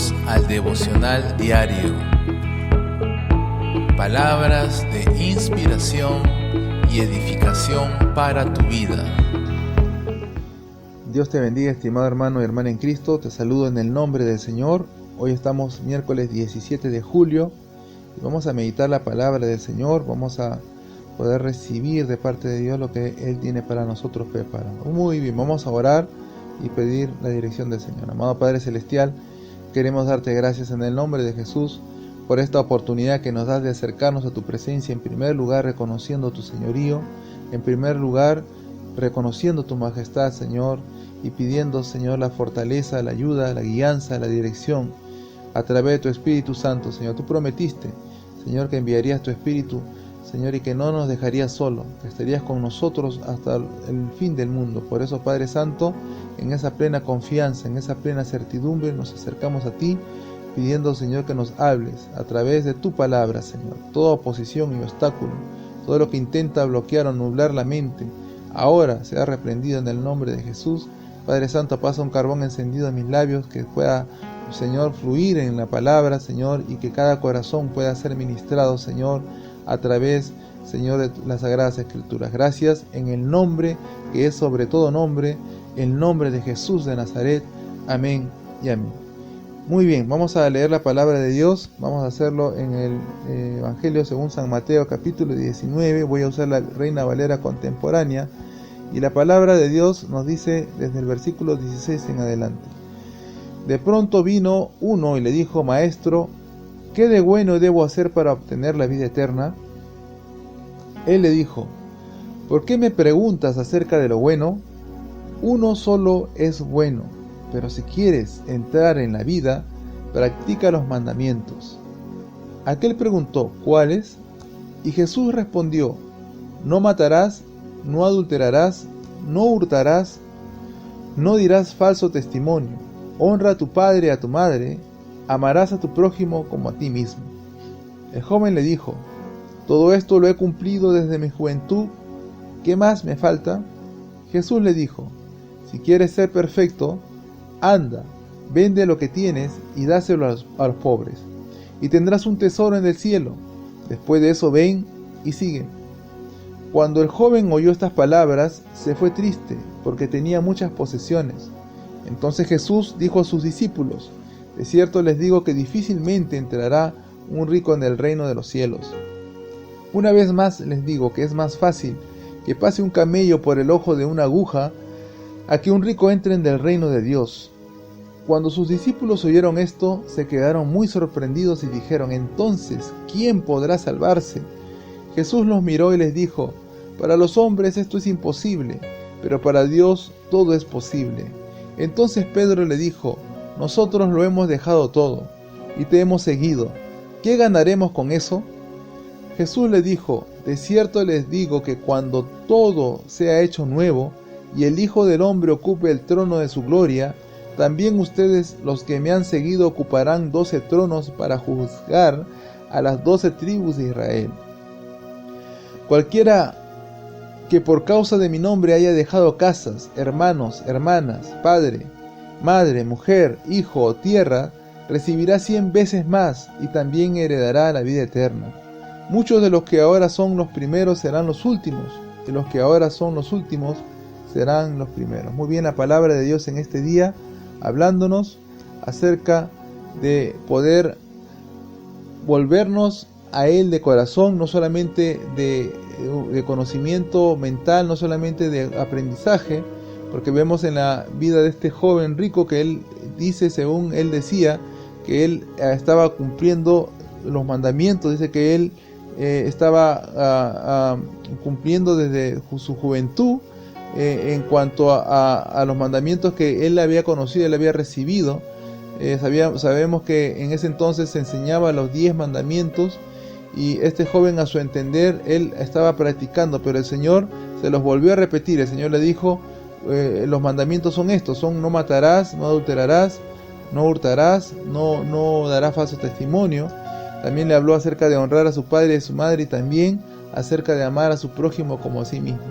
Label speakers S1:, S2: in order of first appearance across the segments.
S1: Bienvenidos al devocional diario. Palabras de inspiración y edificación para tu vida.
S2: Dios te bendiga, estimado hermano y hermana en Cristo. Te saludo en el nombre del Señor. Hoy estamos miércoles 17 de julio y vamos a meditar la palabra del Señor. Vamos a poder recibir de parte de Dios lo que Él tiene para nosotros preparado. Muy bien, vamos a orar y pedir la dirección del Señor. Amado Padre Celestial, queremos darte gracias en el nombre de Jesús por esta oportunidad que nos das de acercarnos a tu presencia, en primer lugar reconociendo tu señorío, en primer lugar reconociendo tu majestad, Señor, y pidiendo, Señor, la fortaleza, la ayuda, la guianza, la dirección a través de tu Espíritu Santo, Señor. Tú prometiste, Señor, que enviarías tu Espíritu, Señor, y que no nos dejarías solo, que estarías con nosotros hasta el fin del mundo. Por eso, Padre Santo, en esa plena confianza, en esa plena certidumbre, nos acercamos a ti, pidiendo, Señor, que nos hables a través de tu palabra, Señor. Toda oposición y obstáculo, todo lo que intenta bloquear o nublar la mente, ahora sea reprendido en el nombre de Jesús. Padre Santo, pasa un carbón encendido en mis labios, que pueda, Señor, fluir en la palabra, Señor, y que cada corazón pueda ser ministrado, Señor, a través, Señor, de las Sagradas Escrituras. Gracias en el nombre que es sobre todo nombre, el nombre de Jesús de Nazaret. Amén y amén. Muy bien, vamos a leer la palabra de Dios. Vamos a hacerlo en el Evangelio según San Mateo, capítulo 19. Voy a usar la Reina Valera contemporánea. Y la palabra de Dios nos dice desde el versículo 16 en adelante. De pronto vino uno y le dijo: Maestro, ¿qué de bueno debo hacer para obtener la vida eterna? Él le dijo: ¿por qué me preguntas acerca de lo bueno? Uno solo es bueno, pero si quieres entrar en la vida, practica los mandamientos. Aquel preguntó: ¿cuáles? Y Jesús respondió: no matarás, no adulterarás, no hurtarás, no dirás falso testimonio, honra a tu padre y a tu madre, amarás a tu prójimo como a ti mismo. El joven le dijo: todo esto lo he cumplido desde mi juventud, ¿qué más me falta? Jesús le dijo: si quieres ser perfecto, anda, vende lo que tienes y dáselo a los pobres, y tendrás un tesoro en el cielo. Después de eso ven y sigue. Cuando el joven oyó estas palabras, se fue triste, porque tenía muchas posesiones. Entonces Jesús dijo a sus discípulos: de cierto les digo que difícilmente entrará un rico en el reino de los cielos. Una vez más les digo que es más fácil que pase un camello por el ojo de una aguja a que un rico entre en el reino de Dios. Cuando sus discípulos oyeron esto, se quedaron muy sorprendidos y dijeron: entonces, ¿quién podrá salvarse? Jesús los miró y les dijo: para los hombres esto es imposible, pero para Dios todo es posible. Entonces Pedro le dijo: nosotros lo hemos dejado todo y te hemos seguido. ¿Qué ganaremos con eso? Jesús le dijo: de cierto les digo que cuando todo sea hecho nuevo y el Hijo del Hombre ocupe el trono de su gloria, también ustedes, los que me han seguido, ocuparán 12 tronos para juzgar a las 12 tribus de Israel. Cualquiera que por causa de mi nombre haya dejado casas, hermanos, hermanas, padre, madre, mujer, hijo o tierra, recibirá 100 veces más y también heredará la vida eterna. Muchos de los que ahora son los primeros serán los últimos, y los que ahora son los últimos serán los primeros. Muy bien, la palabra de Dios en este día, hablándonos acerca de poder volvernos a Él de corazón, no solamente de conocimiento mental, no solamente de aprendizaje, porque vemos en la vida de este joven rico que él dice, según él decía, que él estaba cumpliendo los mandamientos. Dice que él estaba cumpliendo desde su juventud en cuanto a los mandamientos que él había conocido, él había recibido. Sabemos que en ese entonces se enseñaba los 10 mandamientos, y este joven, a su entender, él estaba practicando, pero el Señor se los volvió a repetir. El Señor le dijo: los mandamientos son estos, son: no matarás, no adulterarás, no hurtarás, no darás falso testimonio. También le habló acerca de honrar a su padre y a su madre, y también acerca de amar a su prójimo como a sí mismo.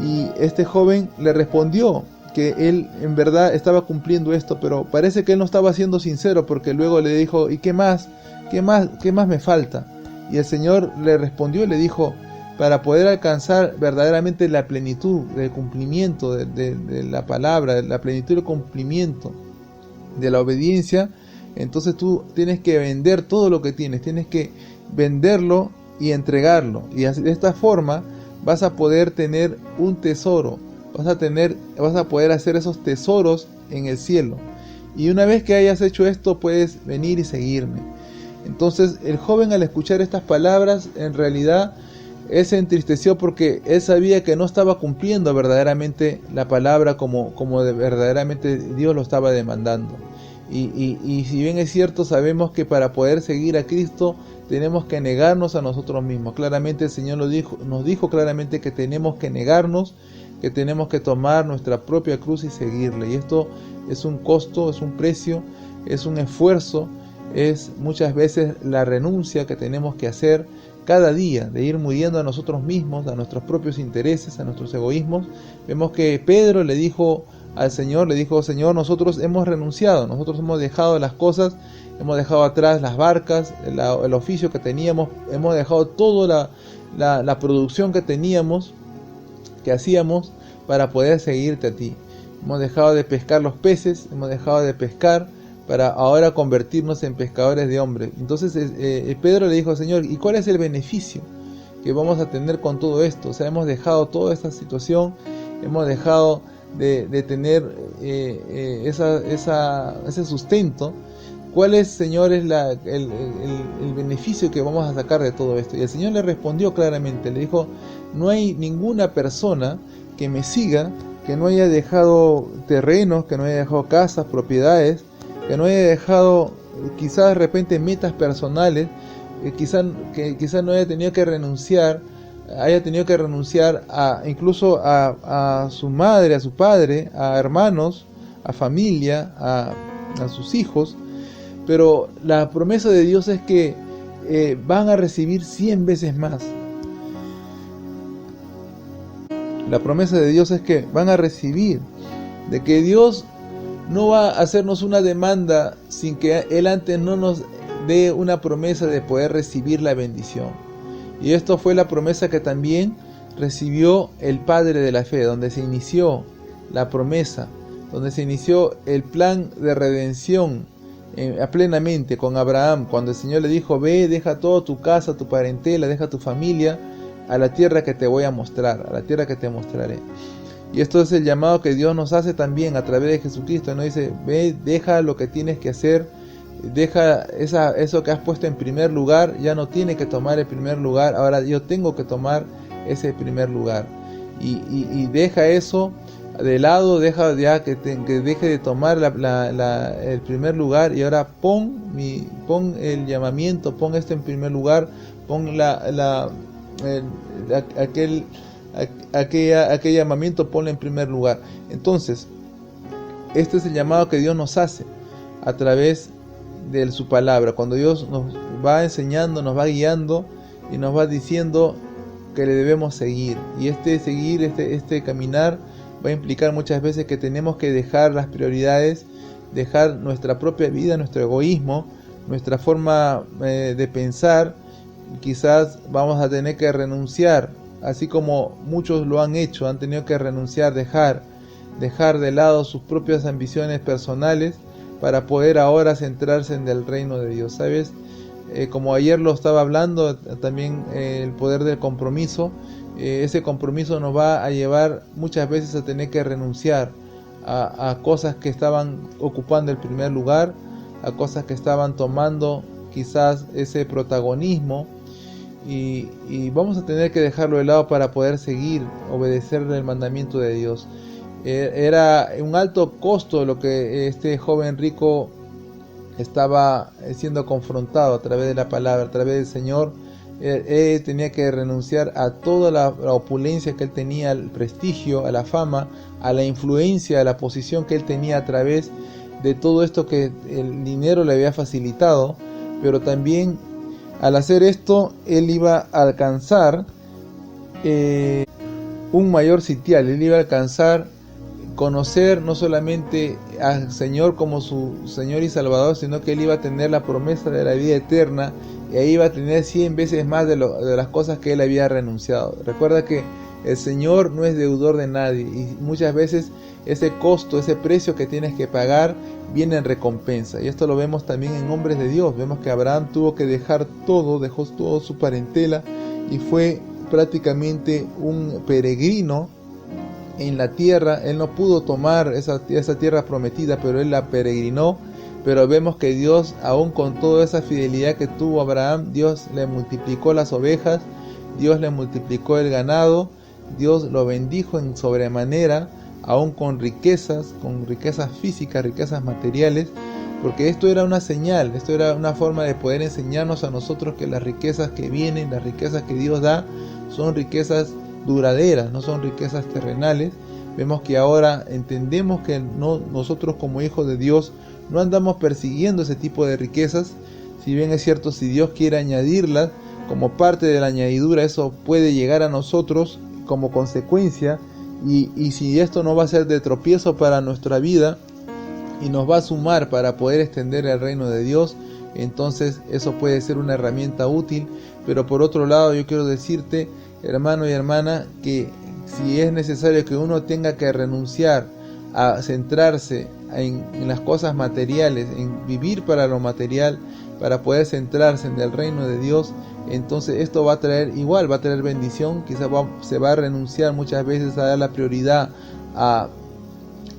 S2: Y este joven le respondió que él en verdad estaba cumpliendo esto, pero parece que él no estaba siendo sincero, porque luego le dijo, ¿y qué más? ¿Qué más me falta? Y el Señor le respondió y le dijo, para poder alcanzar verdaderamente la plenitud del cumplimiento de la palabra, la plenitud del cumplimiento de la obediencia, entonces tú tienes que vender todo lo que tienes que venderlo y entregarlo, y de esta forma vas a poder tener un tesoro, vas a poder hacer esos tesoros en el cielo, y una vez que hayas hecho esto puedes venir y seguirme. Entonces el joven, al escuchar estas palabras, en realidad él se entristeció porque él sabía que no estaba cumpliendo verdaderamente la palabra como verdaderamente Dios lo estaba demandando. Y si bien es cierto, sabemos que para poder seguir a Cristo tenemos que negarnos a nosotros mismos. Claramente el Señor nos dijo claramente que tenemos que negarnos, que tenemos que tomar nuestra propia cruz y seguirle. Y esto es un costo, es un precio, es un esfuerzo, es muchas veces la renuncia que tenemos que hacer cada día, de ir muriendo a nosotros mismos, a nuestros propios intereses, a nuestros egoísmos. Vemos que Pedro le dijo al Señor, Señor, nosotros hemos renunciado, nosotros hemos dejado las cosas, hemos dejado atrás las barcas, el oficio que teníamos, hemos dejado toda la producción que teníamos, que hacíamos para poder seguirte a ti. Hemos dejado de pescar los peces, hemos dejado de pescar para ahora convertirnos en pescadores de hombres. Entonces Pedro le dijo, Señor, ¿y cuál es el beneficio que vamos a tener con todo esto? O sea, hemos dejado toda esta situación, hemos dejado de tener ese sustento. ¿Cuál es, Señor, el beneficio que vamos a sacar de todo esto? Y el Señor le respondió claramente, le dijo, no hay ninguna persona que me siga que no haya dejado terrenos, que no haya dejado casas, propiedades, que no haya dejado quizás de repente metas personales, que quizás no haya tenido que renunciar incluso a su madre, a su padre, a hermanos, a familia, a sus hijos. Pero la promesa de Dios es que van a recibir 100 veces más. La promesa de Dios es que van a recibir, de que Dios no va a hacernos una demanda sin que Él antes no nos dé una promesa de poder recibir la bendición. Y esto fue la promesa que también recibió el Padre de la fe, donde se inició la promesa, donde se inició el plan de redención plenamente con Abraham, cuando el Señor le dijo, ve, deja todo, tu casa, tu parentela, deja tu familia, a la tierra que te voy a mostrar, a la tierra que te mostraré. Y esto es el llamado que Dios nos hace también a través de Jesucristo. Nos dice, ve, deja lo que tienes que hacer, deja eso que has puesto en primer lugar, ya no tiene que tomar el primer lugar, ahora yo tengo que tomar ese primer lugar. Y deja eso de lado, deja ya que deje de tomar el primer lugar, y ahora pon el llamamiento, pon esto en primer lugar, pon aquel llamamiento, ponlo en primer lugar. Entonces, este es el llamado que Dios nos hace a través de su palabra, cuando Dios nos va enseñando, nos va guiando y nos va diciendo que le debemos seguir. Y este caminar va a implicar muchas veces que tenemos que dejar las prioridades, dejar nuestra propia vida, nuestro egoísmo, nuestra forma de pensar. Quizás vamos a tener que renunciar, así como muchos lo han hecho, han tenido que renunciar, dejar de lado sus propias ambiciones personales para poder ahora centrarse en el reino de Dios. ¿Sabes? Como ayer lo estaba hablando, también el poder del compromiso. Ese compromiso nos va a llevar muchas veces a tener que renunciar a cosas que estaban ocupando el primer lugar, a cosas que estaban tomando quizás ese protagonismo, y vamos a tener que dejarlo de lado para poder seguir, obedecer el mandamiento de Dios. Era un alto costo lo que este joven rico estaba siendo confrontado a través de la palabra, a través del Señor. Él tenía que renunciar a toda la opulencia que él tenía, al prestigio, a la fama, a la influencia, a la posición que él tenía a través de todo esto que el dinero le había facilitado. Pero también al hacer esto, él iba a alcanzar un mayor sitial, él iba a alcanzar conocer no solamente al Señor como su Señor y Salvador, sino que él iba a tener la promesa de la vida eterna, y ahí iba a tener 100 veces más de las cosas que él había renunciado. Recuerda que el Señor no es deudor de nadie, y muchas veces ese costo, ese precio que tienes que pagar viene en recompensa. Y esto lo vemos también en hombres de Dios. Vemos que Abraham tuvo que dejar todo, dejó todo su parentela y fue prácticamente un peregrino en la tierra. Él no pudo tomar esa tierra prometida, pero él la peregrinó. Pero vemos que Dios, aún con toda esa fidelidad que tuvo Abraham, Dios le multiplicó las ovejas, Dios le multiplicó el ganado, Dios lo bendijo en sobremanera, aún con riquezas físicas, riquezas materiales, porque esto era una señal, esto era una forma de poder enseñarnos a nosotros que las riquezas que vienen, las riquezas que Dios da, son riquezas duraderas, no son riquezas terrenales. Vemos que ahora entendemos que nosotros como hijos de Dios no andamos persiguiendo ese tipo de riquezas. Si bien es cierto, si Dios quiere añadirlas como parte de la añadidura, eso puede llegar a nosotros como consecuencia, y si esto no va a ser de tropiezo para nuestra vida y nos va a sumar para poder extender el reino de Dios, entonces eso puede ser una herramienta útil. Pero por otro lado, yo quiero decirte, hermano y hermana, que si es necesario que uno tenga que renunciar a centrarse en las cosas materiales, en vivir para lo material, para poder centrarse en el reino de Dios, entonces esto va a traer bendición. Quizás se va a renunciar muchas veces a dar la prioridad a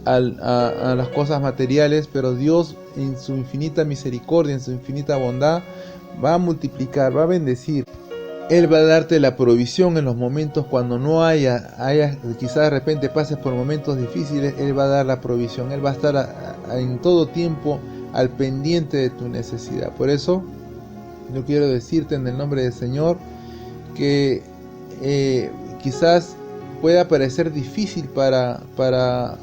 S2: las cosas materiales, pero Dios en su infinita misericordia, en su infinita bondad, va a multiplicar, va a bendecir. Él va a darte la provisión en los momentos cuando no haya, quizás de repente pases por momentos difíciles. Él va a dar la provisión, Él va a estar en todo tiempo al pendiente de tu necesidad. Por eso yo quiero decirte en el nombre del Señor que quizás pueda parecer difícil para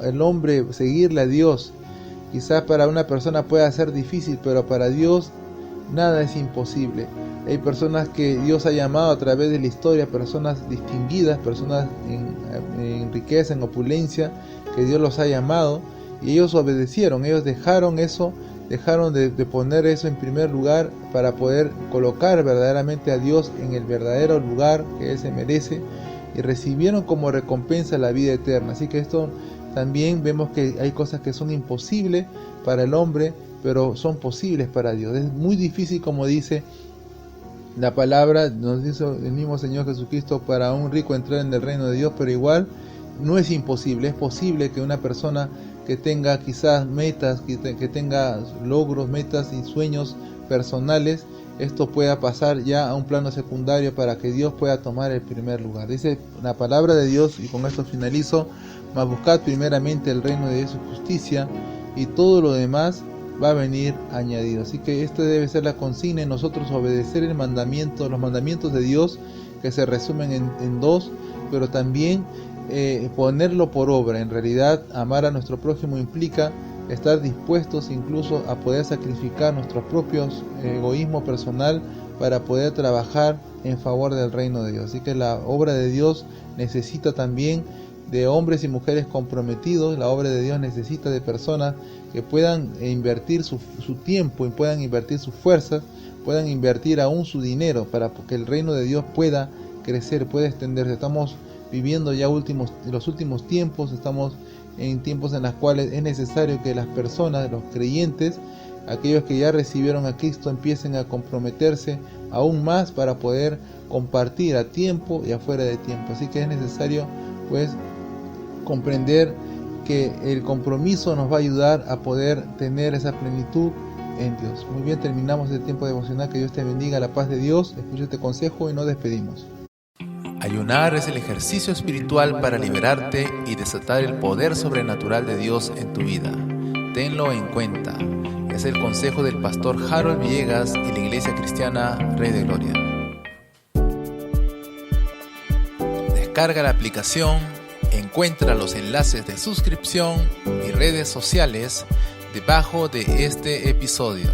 S2: el hombre seguirle a Dios. Quizás para una persona pueda ser difícil, pero para Dios nada es imposible. Hay personas que Dios ha llamado a través de la historia, personas distinguidas, personas en riqueza, en opulencia, que Dios los ha llamado, y ellos obedecieron, ellos dejaron de poner eso en primer lugar para poder colocar verdaderamente a Dios en el verdadero lugar que Él se merece, y recibieron como recompensa la vida eterna. Así que esto también vemos que hay cosas que son imposibles para el hombre, pero son posibles para Dios. Es muy difícil, como dice la palabra, nos dice el mismo Señor Jesucristo, para un rico entrar en el reino de Dios, pero igual no es imposible. Es posible que una persona que tenga quizás metas, que tenga logros, metas y sueños personales, esto pueda pasar ya a un plano secundario para que Dios pueda tomar el primer lugar. Dice la palabra de Dios, y con esto finalizo: mas buscad primeramente el reino de Dios y su justicia, y todo lo demás va a venir añadido. Así que esto debe ser la consigna en nosotros: obedecer los mandamientos de Dios, que se resumen en dos, pero también ponerlo por obra. En realidad, amar a nuestro prójimo implica estar dispuestos incluso a poder sacrificar nuestros propios egoísmo personal para poder trabajar en favor del reino de Dios. Así que la obra de Dios necesita también de hombres y mujeres comprometidos. La obra de Dios necesita de personas que puedan invertir su tiempo, y puedan invertir sus fuerzas, puedan invertir aún su dinero, para que el reino de Dios pueda crecer, pueda extenderse. Estamos viviendo ya los últimos tiempos, estamos en tiempos en los cuales es necesario que las personas, los creyentes, aquellos que ya recibieron a Cristo, empiecen a comprometerse aún más para poder compartir a tiempo y afuera de tiempo. Así que es necesario pues comprender que el compromiso nos va a ayudar a poder tener esa plenitud en Dios. Muy bien, terminamos el tiempo devocional. Que Dios te bendiga, la paz de Dios. Escucha este consejo y nos despedimos.
S1: Ayunar es el ejercicio espiritual para liberarte y desatar el poder sobrenatural de Dios en tu vida. Tenlo en cuenta. Es el consejo del pastor Harold Villegas y la Iglesia Cristiana Rey de Gloria. Descarga la aplicación, encuentra los enlaces de suscripción y redes sociales debajo de este episodio.